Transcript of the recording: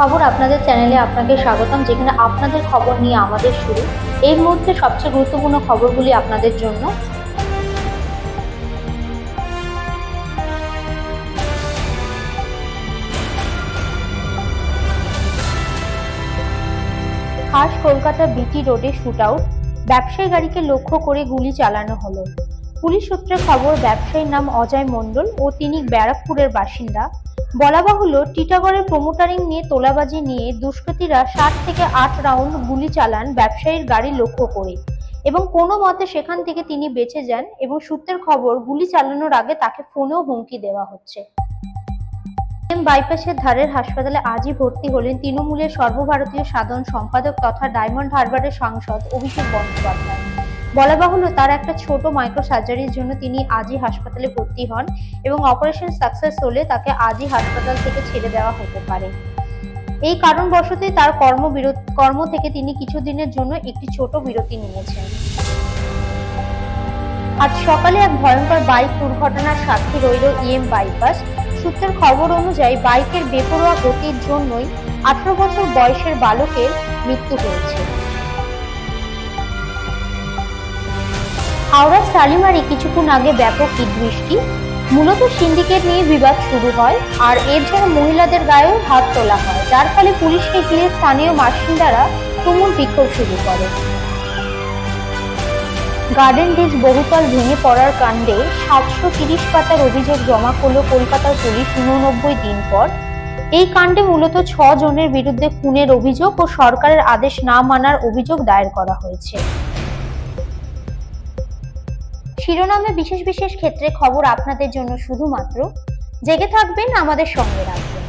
খবর আপনাদের চ্যানেলে আপনাকে স্বাগতম, যেখানে আপনাদের খবর নিয়ে আমাদের শুরু। এর মধ্যে সবচেয়ে গুরুত্বপূর্ণ খবরগুলি আপনাদের জন্য। খাস কলকাতা বিটি রোডে শুটআউট, ব্যবসায়ী গাড়িকে লক্ষ্য করে গুলি চালানো হলো। পুলিশ সূত্রে খবর, ব্যবসায়ীর নাম অজয় মণ্ডল ও তিনি ব্যারাকপুরের বাসিন্দা। বলা বাহুল্য, টিটাগড়ের প্রমোটারিং নিয়ে তোলাবাজি নিয়ে দুষ্কৃতীরা 7 থেকে 8 রাউন্ড গুলি চালান ব্যবসায়ীর গাড়ি লক্ষ্য করে এবং কোনো মতে সেখান থেকে তিনি বেঁচে যান। এবং সূত্রের খবর, গুলি চালানোর আগে তাকে ফোনেও হুমকি দেওয়া হচ্ছে। বাইপাসের ধারের হাসপাতালে আজই ভর্তি হলেন তৃণমূলের সর্বভারতীয় সাধারণ সম্পাদক তথা ডায়মন্ড হারবারের সাংসদ অভিষেক বন্দ্যোপাধ্যায়। বলা বাহুল্য, তার একটা ছোট মাইক্রো সার্জারির জন্য তিনি আজই হাসপাতালে ভর্তি হন এবং অপারেশন সাকসেস হলে তাকে আজই হাসপাতাল থেকে ছেড়ে দেওয়া হতে পারে। এই কারণবশতই তার কর্ম থেকে তিনি কিছুদিনের জন্য একটি ছোট বিরতি নিয়েছেন। আজ সকালে এক ভয়ঙ্কর বাইক দুর্ঘটনার সাক্ষী রইল বাইপাস। সূত্রের খবর অনুযায়ী বাইকের বেপরোয়া গতির জন্যই 18 বছর বয়সের বালকের মৃত্যু হয়েছে। হাওড়ার শালিমারে কিছুক্ষণ আগে ব্যাপক ইট বৃষ্টি, মূলত সিন্ডিকেট নিয়ে বিবাদ শুরু হয় আর এর জন্য মহিলাদের গায়েও হাত তোলা হয়, যার ফলে পুলিশকে ঘিরে স্থানীয় বাসিন্দারা তুমুল বিক্ষোভ শুরু করে। গার্ডেন রিচ বহুতল ভেঙে পড়ার কাণ্ডে 730 পাতার অভিযোগ জমা করল কলকাতার পুলিশ 89 দিন পর। এই কাণ্ডে মূলত 6 জনের বিরুদ্ধে খুনের অভিযোগ ও সরকারের আদেশ না মানার অভিযোগ দায়ের করা হয়েছে। শিরোনামে বিশেষ বিশেষ ক্ষেত্রে খবর আপনাদের জন্য শুধুমাত্র। জেগে থাকবেন, আমাদের সঙ্গে রাখবেন।